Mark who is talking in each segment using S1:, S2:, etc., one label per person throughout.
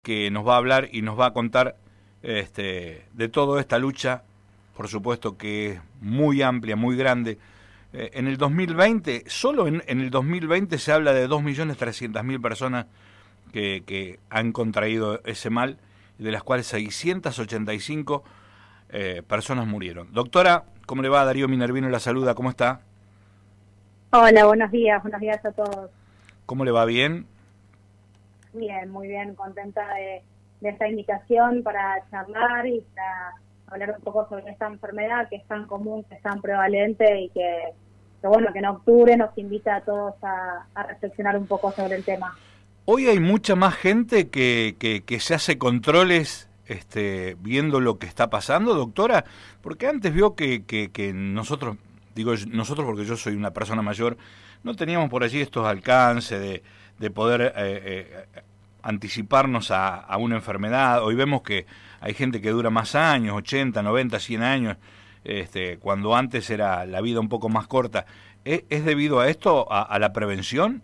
S1: que nos va a hablar y nos va a contar de toda esta lucha, por supuesto que es muy amplia, muy grande. En el 2020, solo en el 2020 se habla de 2.300.000 personas que han contraído ese mal, de las cuales 685 personas murieron. Doctora, ¿cómo le va? Darío Minervino la saluda, ¿cómo está?
S2: Hola, buenos días a todos.
S1: ¿Cómo le va? ¿Bien?
S2: Bien, muy bien, contenta de esta invitación para charlar y para hablar un poco sobre esta enfermedad que es tan común, que es tan prevalente y que bueno, que en octubre nos invita a todos a reflexionar un poco sobre el tema.
S1: Hoy hay mucha más gente que se hace controles viendo lo que está pasando, doctora, porque antes vio que nosotros, digo nosotros porque yo soy una persona mayor, no teníamos por allí estos alcances de poder anticiparnos a una enfermedad. Hoy vemos que hay gente que dura más años, 80, 90, 100 años, cuando antes era la vida un poco más corta. ¿Es debido a esto, a la prevención?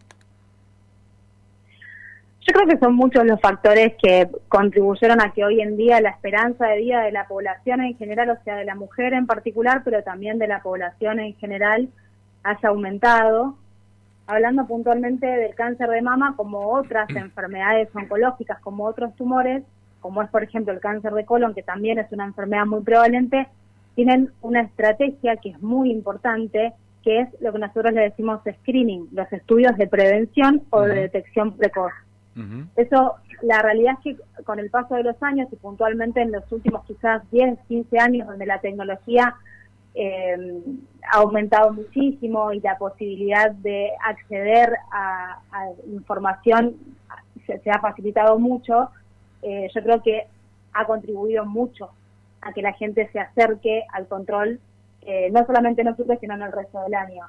S2: Yo creo que son muchos los factores que contribuyeron a que hoy en día la esperanza de vida de la población en general, o sea, de la mujer en particular, pero también de la población en general, haya aumentado. Hablando puntualmente del cáncer de mama, como otras enfermedades oncológicas, como otros tumores, como es por ejemplo el cáncer de colon, que también es una enfermedad muy prevalente, tienen una estrategia que es muy importante, que es lo que nosotros le decimos screening, los estudios de prevención o de detección precoz. Eso, la realidad es que con el paso de los años y puntualmente en los últimos quizás 10, 15 años, donde la tecnología ha aumentado muchísimo y la posibilidad de acceder a información se ha facilitado mucho, yo creo que ha contribuido mucho a que la gente se acerque al control, no solamente en octubre, sino en el resto del año.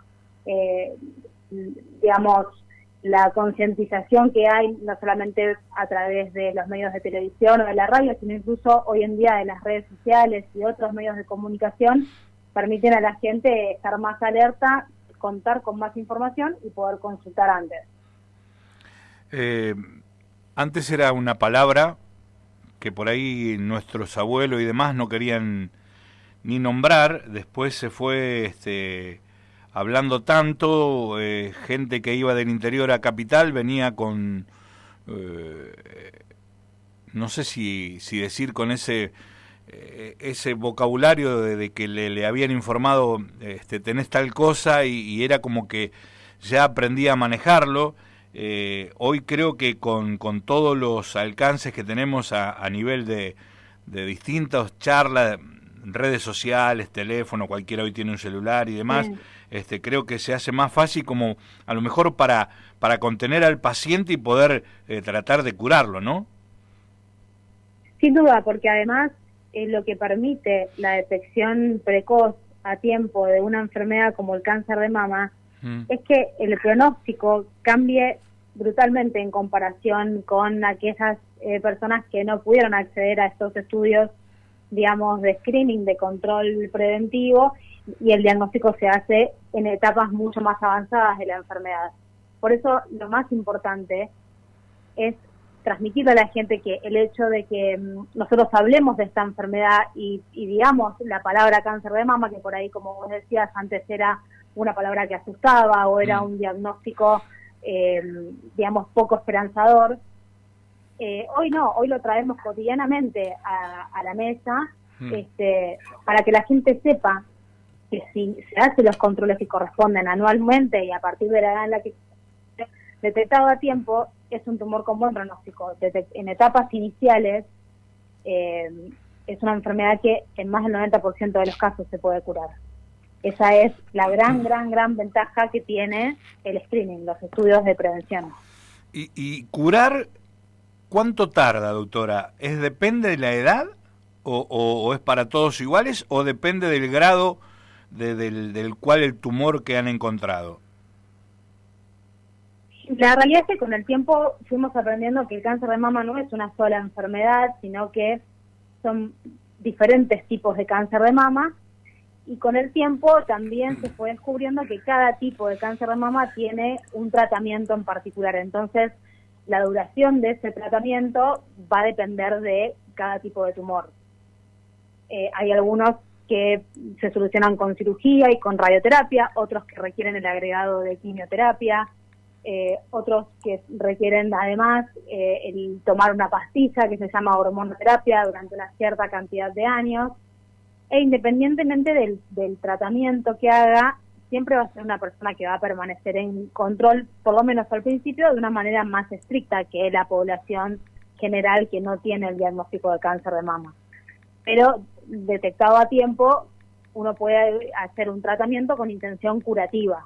S2: Digamos, la concientización que hay, no solamente a través de los medios de televisión o de la radio, sino incluso hoy en día de las redes sociales y otros medios de comunicación, permiten a la gente estar más alerta, contar con más información y poder consultar antes.
S1: Antes era una palabra que por ahí nuestros abuelos y demás no querían ni nombrar, después se fue hablando tanto, gente que iba del interior a capital venía con, no sé si decir con ese vocabulario de que le habían informado, tenés tal cosa y era como que ya aprendía a manejarlo. Hoy creo que con todos los alcances que tenemos a nivel de distintas charlas, redes sociales, teléfono, cualquiera hoy tiene un celular y demás, creo que se hace más fácil como a lo mejor para contener al paciente y poder tratar de curarlo, ¿no?
S2: Sin duda, porque además lo que permite la detección precoz a tiempo de una enfermedad como el cáncer de mama es que el pronóstico cambie brutalmente en comparación con aquellas personas que no pudieron acceder a estos estudios, digamos, de screening, de control preventivo, y el diagnóstico se hace en etapas mucho más avanzadas de la enfermedad. Por eso lo más importante es transmitirle a la gente que el hecho de que nosotros hablemos de esta enfermedad y digamos la palabra cáncer de mama, que por ahí, como vos decías, antes era una palabra que asustaba o era un diagnóstico, digamos, poco esperanzador, hoy no, hoy lo traemos cotidianamente a la mesa, para que la gente sepa que si se hacen los controles que corresponden anualmente y a partir de la edad en la que detectado a tiempo, es un tumor con buen pronóstico. En etapas iniciales es una enfermedad que en más del 90% de los casos se puede curar. Esa es la gran ventaja que tiene el screening, los estudios de prevención.
S1: Y curar, ¿cuánto tarda, doctora? ¿Depende de la edad o es para todos iguales o depende del grado del cual el tumor que han encontrado?
S2: La realidad es que con el tiempo fuimos aprendiendo que el cáncer de mama no es una sola enfermedad, sino que son diferentes tipos de cáncer de mama, y con el tiempo también se fue descubriendo que cada tipo de cáncer de mama tiene un tratamiento en particular. Entonces, la duración de ese tratamiento va a depender de cada tipo de tumor. Hay algunos que se solucionan con cirugía y con radioterapia, otros que requieren el agregado de quimioterapia, otros que requieren además el tomar una pastilla que se llama hormonoterapia durante una cierta cantidad de años, e independientemente del tratamiento que haga, siempre va a ser una persona que va a permanecer en control, por lo menos al principio, de una manera más estricta que la población general que no tiene el diagnóstico de cáncer de mama. Pero detectado a tiempo, uno puede hacer un tratamiento con intención curativa.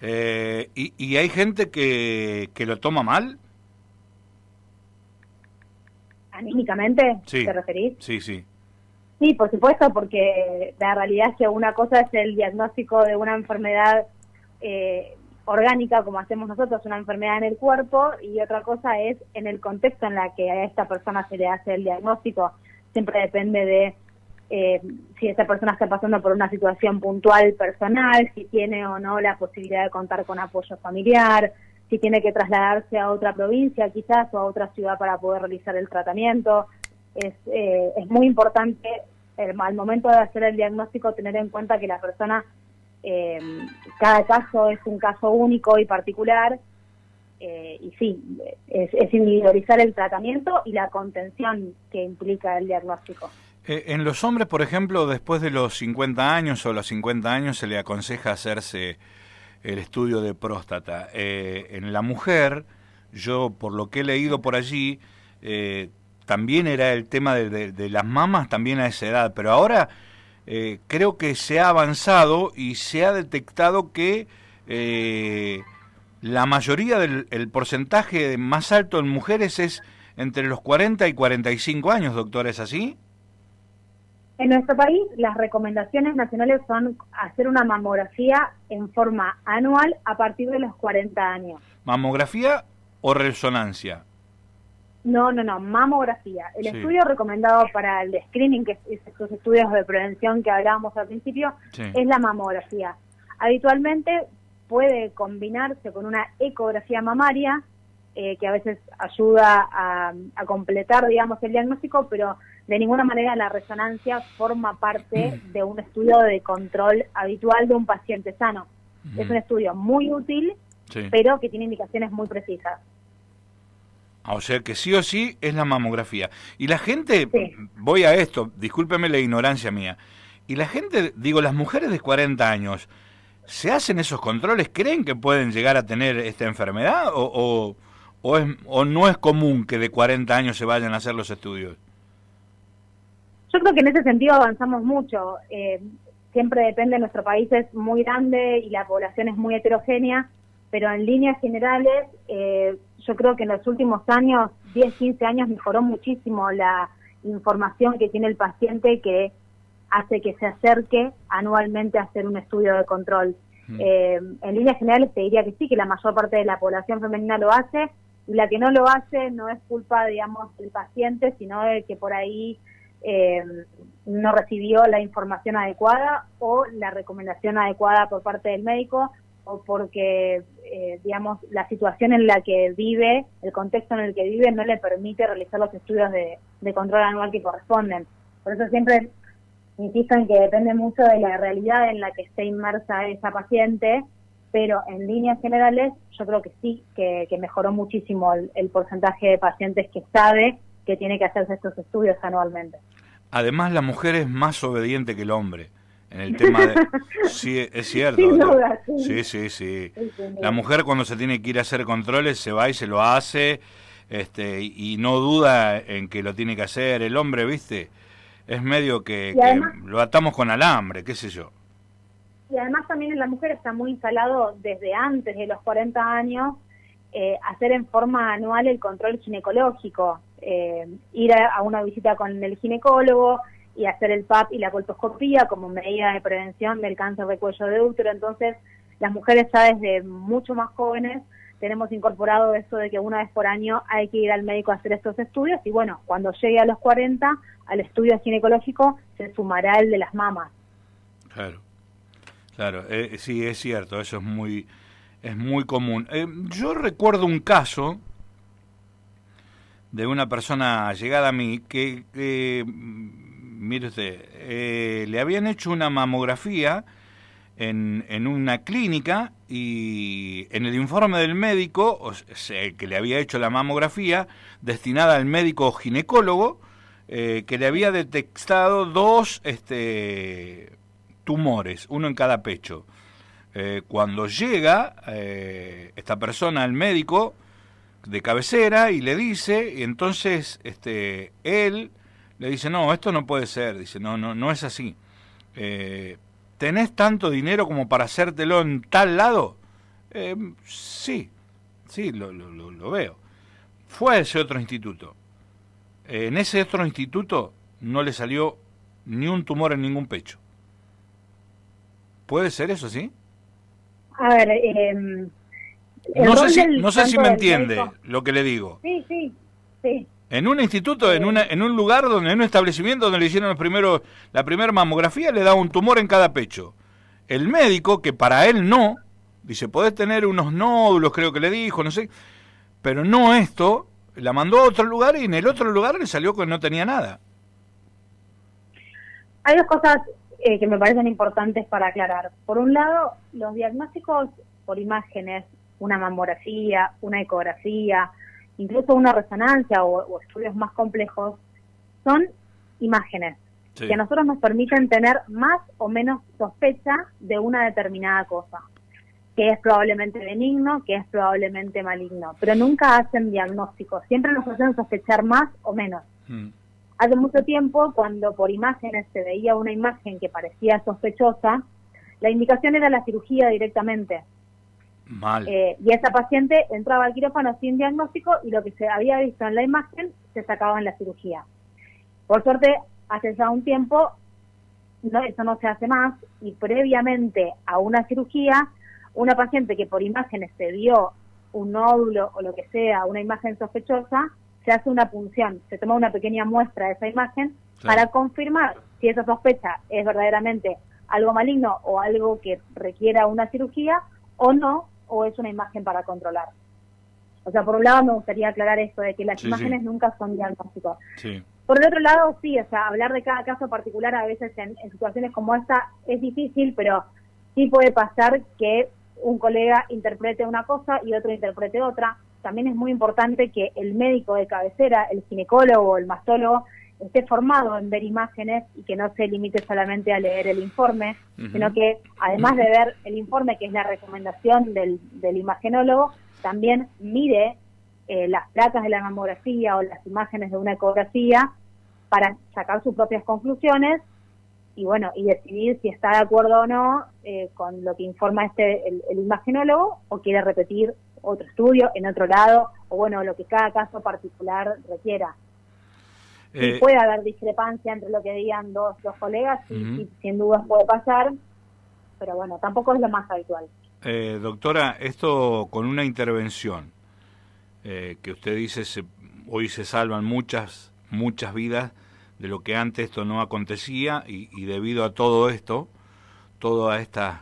S1: ¿Y hay gente que lo toma mal?
S2: ¿Anímicamente
S1: Sí,
S2: te referís?
S1: sí, sí.
S2: Sí, por supuesto, porque la realidad es que una cosa es el diagnóstico de una enfermedad orgánica, como hacemos nosotros, una enfermedad en el cuerpo, y otra cosa es en el contexto en la que a esta persona se le hace el diagnóstico. Siempre depende de si esa persona está pasando por una situación puntual personal, si tiene o no la posibilidad de contar con apoyo familiar, si tiene que trasladarse a otra provincia quizás o a otra ciudad para poder realizar el tratamiento. Es muy importante al momento de hacer el diagnóstico tener en cuenta que la persona, cada caso es un caso único y particular, y sí, es individualizar el tratamiento y la contención que implica el diagnóstico.
S1: En los hombres, por ejemplo, después de los 50 años o los 50 años se le aconseja hacerse el estudio de próstata. En la mujer, yo por lo que he leído por allí, también era el tema de las mamas también a esa edad, pero ahora creo que se ha avanzado y se ha detectado que la mayoría el porcentaje más alto en mujeres es entre los 40 y 45 años, doctora, ¿es así?
S2: En nuestro país, las recomendaciones nacionales son hacer una mamografía en forma anual a partir de los 40 años.
S1: ¿Mamografía o resonancia?
S2: No, mamografía. El
S1: Sí.
S2: estudio recomendado para el screening, que es estos estudios de prevención que hablábamos al principio,
S1: Sí.
S2: es la mamografía. Habitualmente puede combinarse con una ecografía mamaria, que a veces ayuda a completar, digamos, el diagnóstico, pero de ninguna manera la resonancia forma parte de un estudio de control habitual de un paciente sano. Es un estudio muy útil,
S1: Sí.
S2: pero que tiene indicaciones muy precisas.
S1: O sea que sí o sí es la mamografía. Y la gente,
S2: Sí.
S1: voy a esto, discúlpeme la ignorancia mía, y la gente, digo, las mujeres de 40 años, ¿se hacen esos controles? ¿Creen que pueden llegar a tener esta enfermedad? ¿O no es común que de 40 años se vayan a hacer los estudios?
S2: Yo creo que en ese sentido avanzamos mucho. Siempre depende, nuestro país es muy grande y la población es muy heterogénea, pero en líneas generales, yo creo que en los últimos años, 10, 15 años, mejoró muchísimo la información que tiene el paciente, que hace que se acerque anualmente a hacer un estudio de control. En líneas generales te diría que sí, que la mayor parte de la población femenina lo hace, y la que no lo hace no es culpa, digamos, del paciente, sino de que por ahí no recibió la información adecuada o la recomendación adecuada por parte del médico, o porque, digamos, la situación en la que vive, el contexto en el que vive, no le permite realizar los estudios de control anual que corresponden. Por eso siempre insisto en que depende mucho de la realidad en la que esté inmersa esa paciente, pero en líneas generales yo creo que sí, que mejoró muchísimo el porcentaje de pacientes que sabe que tiene que hacerse estos estudios anualmente.
S1: Además, la mujer es más obediente que el hombre en el tema de... Sí, es cierto.
S2: Sin duda, sí.
S1: Sí.
S2: Sí,
S1: La mujer cuando se tiene que ir a hacer controles se va y se lo hace, y no duda en que lo tiene que hacer. El hombre, ¿viste? Es medio que
S2: además,
S1: lo atamos con alambre, qué sé yo.
S2: Y además también en la mujer está muy instalado desde antes de los 40 años hacer en forma anual el control ginecológico, ir a una visita con el ginecólogo y hacer el PAP y la colposcopía como medida de prevención del cáncer de cuello de útero. Entonces, las mujeres ya desde mucho más jóvenes tenemos incorporado eso de que una vez por año hay que ir al médico a hacer estos estudios, y bueno, cuando llegue a los 40, al estudio ginecológico se sumará el de las mamas.
S1: Claro, sí, es cierto, eso es Es muy común. Yo recuerdo un caso de una persona llegada a mí que mire usted, le habían hecho una mamografía en una clínica y en el informe del médico, o sea, que le había hecho la mamografía, destinada al médico ginecólogo, que le había detectado 2 tumores, uno en cada pecho. Cuando llega esta persona al médico de cabecera y le dice, y entonces él le dice, no, esto no puede ser, dice, no es así. ¿Tenés tanto dinero como para hacértelo en tal lado? Sí, lo veo. Fue a ese otro instituto. En ese otro instituto no le salió ni un tumor en ningún pecho. ¿Puede ser eso, sí?
S2: A ver,
S1: no sé si me entiende médico, lo que le digo.
S2: Sí.
S1: En un instituto, en un lugar, en un establecimiento donde le hicieron la primera mamografía, le da un tumor en cada pecho. El médico, que para él no, dice, podés tener unos nódulos, creo que le dijo, no sé, pero no esto, la mandó a otro lugar y en el otro lugar le salió que no tenía nada.
S2: Hay 2 cosas que me parecen importantes para aclarar. Por un lado, los diagnósticos por imágenes, una mamografía, una ecografía, incluso una resonancia o estudios más complejos, son imágenes que a nosotros nos permiten tener más o menos sospecha de una determinada cosa, que es probablemente benigno, que es probablemente maligno, pero nunca hacen diagnósticos, siempre nos hacen sospechar más o menos. Hace mucho tiempo, cuando por imágenes se veía una imagen que parecía sospechosa, la indicación era la cirugía directamente.
S1: Mal.
S2: Y esa paciente entraba al quirófano sin diagnóstico y lo que se había visto en la imagen se sacaba en la cirugía. Por suerte, hace ya un tiempo, eso no se hace más, y previamente a una cirugía, una paciente que por imágenes se vio un nódulo o lo que sea, una imagen sospechosa, se hace una punción, se toma una pequeña muestra de esa imagen para confirmar si esa sospecha es verdaderamente algo maligno o algo que requiera una cirugía o no, o es una imagen para controlar. O sea, por un lado me gustaría aclarar esto de que las imágenes nunca son diagnósticos. Por el otro lado, sí, o sea, hablar de cada caso particular a veces en situaciones como esta es difícil, pero sí puede pasar que un colega interprete una cosa y otro interprete otra. También es muy importante que el médico de cabecera, el ginecólogo o el mastólogo, esté formado en ver imágenes y que no se limite solamente a leer el informe, sino que además de ver el informe, que es la recomendación del imagenólogo, también mire las placas de la mamografía o las imágenes de una ecografía para sacar sus propias conclusiones y bueno, y decidir si está de acuerdo o no con lo que informa el imagenólogo o quiere repetir otro estudio en otro lado, o bueno, lo que cada caso particular requiera. Sí, puede haber discrepancia entre lo que digan dos colegas, y sin dudas puede pasar, pero bueno, tampoco es lo más habitual.
S1: Doctora, esto con una intervención, que usted dice, hoy se salvan muchas vidas de lo que antes esto no acontecía, y debido a todo esto, todos estos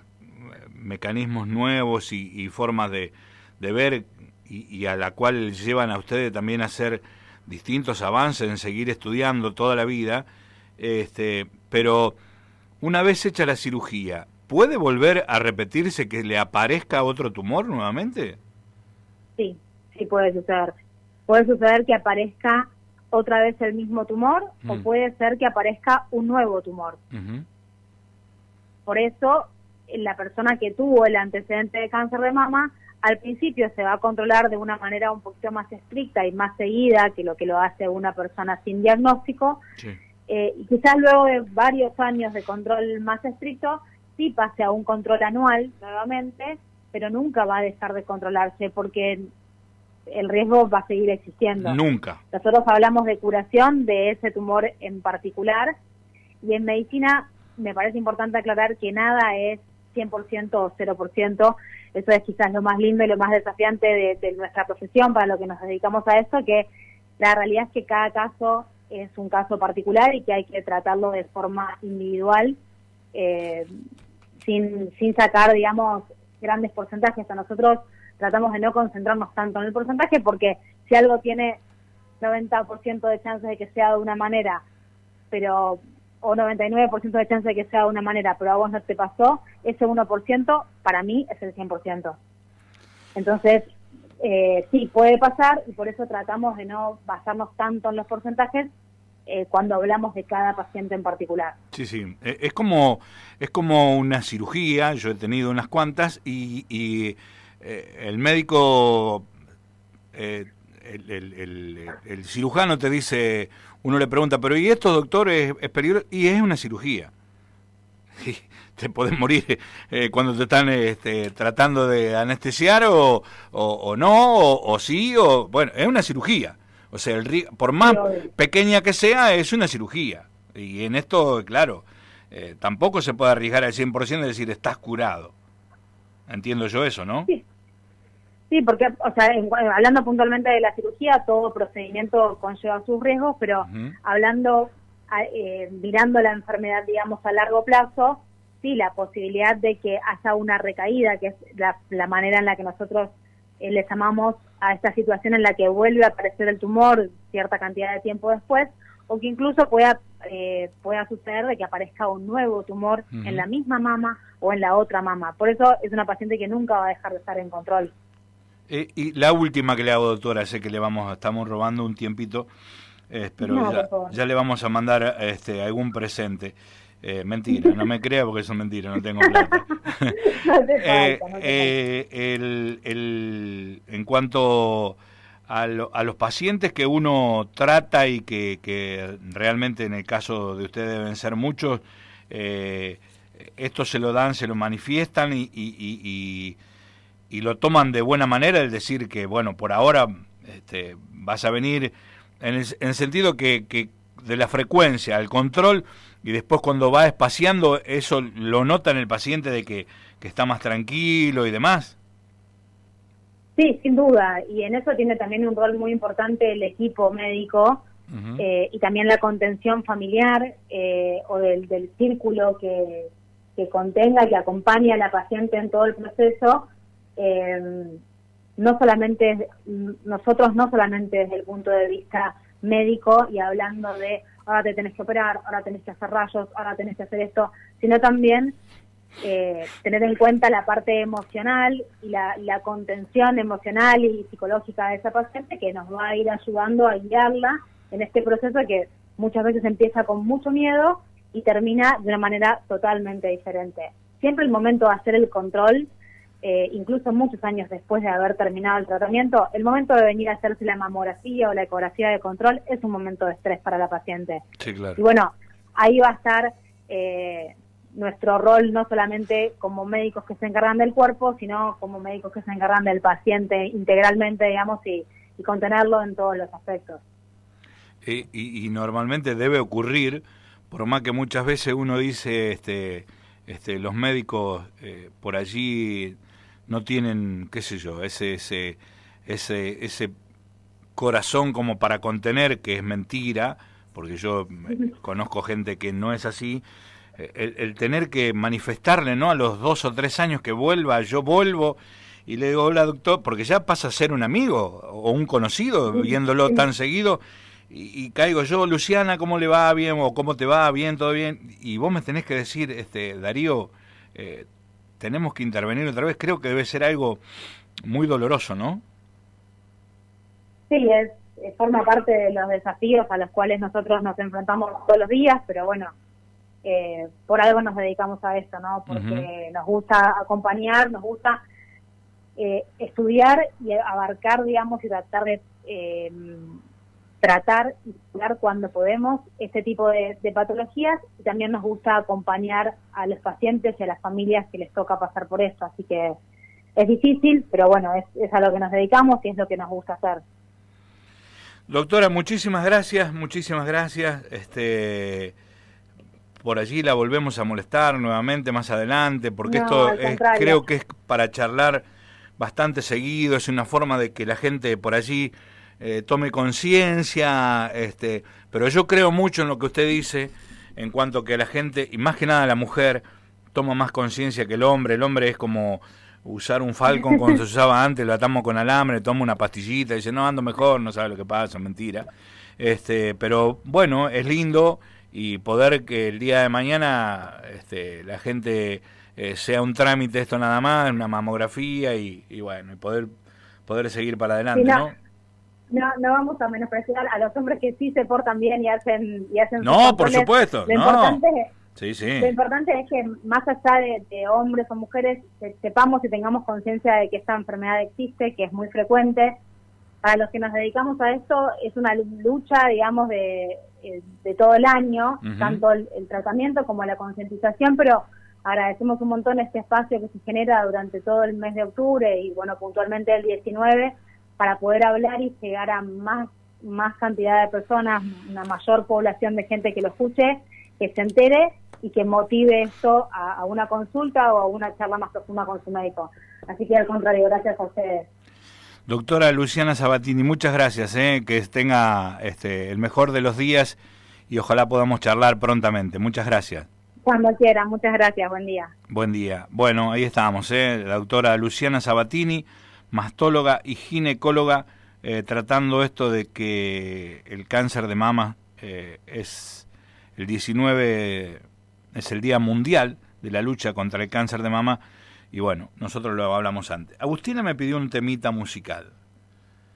S1: mecanismos nuevos y formas de ver, y a la cual llevan a ustedes también a hacer distintos avances en seguir estudiando toda la vida, pero una vez hecha la cirugía, ¿puede volver a repetirse que le aparezca otro tumor nuevamente?
S2: Sí puede suceder. Puede suceder que aparezca otra vez el mismo tumor o puede ser que aparezca un nuevo tumor. Por eso, la persona que tuvo el antecedente de cáncer de mama, al principio se va a controlar de una manera un poquito más estricta y más seguida que lo hace una persona sin diagnóstico. Y quizás luego de varios años de control más estricto, sí pase a un control anual nuevamente, pero nunca va a dejar de controlarse porque el riesgo va a seguir existiendo.
S1: Nunca. Nosotros
S2: hablamos de curación de ese tumor en particular, y en medicina me parece importante aclarar que nada es 100% o 0%. Eso es quizás lo más lindo y lo más desafiante de nuestra profesión, para lo que nos dedicamos a esto, que la realidad es que cada caso es un caso particular y que hay que tratarlo de forma individual, sin sacar, digamos, grandes porcentajes. A nosotros tratamos de no concentrarnos tanto en el porcentaje, porque si algo tiene 90% de chances de que sea de una manera, pero o 99% de chances de que sea de una manera, pero a vos no te pasó, ese 1% para mí es el 100%. Entonces, sí, puede pasar, y por eso tratamos de no basarnos tanto en los porcentajes cuando hablamos de cada paciente en particular.
S1: Sí, sí. Es como una cirugía, yo he tenido unas cuantas, y el médico, el cirujano te dice, uno le pregunta, pero ¿y esto, doctor, es peligroso? Y es una cirugía. Sí, te podés morir cuando te están tratando de anestesiar o no, o sí, o bueno, es una cirugía. O sea, por más pequeña que sea, es una cirugía. Y en esto, claro, tampoco se puede arriesgar al 100% de decir, estás curado. Entiendo yo eso, ¿no?
S2: Sí, sí, porque, o sea, hablando puntualmente de la cirugía, todo procedimiento conlleva sus riesgos, pero hablando, mirando la enfermedad, digamos, a largo plazo, sí, la posibilidad de que haya una recaída, que es la manera en la que nosotros le llamamos a esta situación en la que vuelve a aparecer el tumor cierta cantidad de tiempo después, o que incluso pueda suceder de que aparezca un nuevo tumor en la misma mama o en la otra mama. Por eso es una paciente que nunca va a dejar de estar en control. Y
S1: la última que le hago, doctora, sé que estamos robando un tiempito, pero no, ya le vamos a mandar algún presente. Mentira, no me crea porque eso es mentira, no tengo plata. En cuanto a los pacientes que uno trata y que realmente en el caso de ustedes deben ser muchos, esto se lo dan, se lo manifiestan y lo toman de buena manera, es decir que, bueno, por ahora vas a venir en el sentido que de la frecuencia, el control, y después cuando va espaciando, eso lo nota en el paciente de que está más tranquilo y demás.
S2: Sí, sin duda, y en eso tiene también un rol muy importante el equipo médico y también la contención familiar o del círculo que contenga, que acompañe a la paciente en todo el proceso. No solamente nosotros, no solamente desde el punto de vista médico y hablando de ahora te tenés que operar, ahora tenés que hacer rayos, ahora tenés que hacer esto, sino también tener en cuenta la parte emocional y la contención emocional y psicológica de esa paciente, que nos va a ir ayudando a guiarla en este proceso que muchas veces empieza con mucho miedo y termina de una manera totalmente diferente. Siempre el momento de hacer el control, incluso muchos años después de haber terminado el tratamiento, el momento de venir a hacerse la mamografía o la ecografía de control es un momento de estrés para la paciente.
S1: Sí, claro.
S2: Y bueno, ahí va a estar nuestro rol, no solamente como médicos que se encargan del cuerpo, sino como médicos que se encargan del paciente integralmente, digamos, y contenerlo en todos los aspectos.
S1: Y normalmente debe ocurrir, por más que muchas veces uno dice, los médicos por allí no tienen, qué sé yo, ese corazón como para contener, que es mentira, porque yo conozco gente que no es así, el tener que manifestarle, ¿no?, a los 2 o 3 años que vuelva, yo vuelvo y le digo, hola doctor, porque ya pasa a ser un amigo o un conocido, viéndolo tan seguido, y caigo yo, Luciana, ¿cómo le va? Bien, o ¿cómo te va? Bien, todo bien, y vos me tenés que decir, Darío, tenemos que intervenir otra vez. Creo que debe ser algo muy doloroso, ¿no?
S2: Sí, forma parte de los desafíos a los cuales nosotros nos enfrentamos todos los días, pero bueno, por algo nos dedicamos a esto, ¿no? Porque nos gusta acompañar, nos gusta estudiar y abarcar, digamos, y tratar de tratar y curar cuando podemos este tipo de patologías, y también nos gusta acompañar a los pacientes y a las familias que les toca pasar por esto, así que es difícil, pero bueno, es a lo que nos dedicamos y es lo que nos gusta hacer.
S1: Doctora, muchísimas gracias, por allí la volvemos a molestar nuevamente más adelante, porque esto creo que es para charlar bastante seguido, es una forma de que la gente por allí tome conciencia, pero yo creo mucho en lo que usted dice, en cuanto que la gente, y más que nada la mujer, toma más conciencia que el hombre es como usar un Falcon como se usaba antes, lo atamos con alambre, toma una pastillita, dice, no, ando mejor, no sabe lo que pasa, mentira. Pero bueno, es lindo y poder que el día de mañana la gente sea un trámite esto nada más, una mamografía y bueno, y poder seguir para adelante,
S2: sí,
S1: ¿no?
S2: No vamos a menospreciar a los hombres que sí se portan bien y hacen
S1: no, por supuesto,
S2: lo
S1: no.
S2: Importante
S1: Sí.
S2: Lo importante es que más allá de hombres o mujeres, sepamos y tengamos conciencia de que esta enfermedad existe, que es muy frecuente. Para los que nos dedicamos a esto, es una lucha, digamos, de todo el año, tanto el tratamiento como la concientización, pero agradecemos un montón este espacio que se genera durante todo el mes de octubre y, bueno, puntualmente el 19, para poder hablar y llegar a más cantidad de personas, una mayor población de gente que lo escuche, que se entere y que motive esto a una consulta o a una charla más profunda con su médico. Así que al contrario, gracias a ustedes.
S1: Doctora Luciana Sabatini, muchas gracias, que tenga el mejor de los días y ojalá podamos charlar prontamente. Muchas gracias.
S2: Cuando quiera, muchas gracias, buen día.
S1: Buen día. Bueno, ahí estamos, la doctora Luciana Sabatini, mastóloga y ginecóloga, tratando esto de que el cáncer de mama es el 19, es el Día Mundial de la lucha contra el cáncer de mama, y bueno, nosotros lo hablamos antes. Agustina me pidió un temita musical.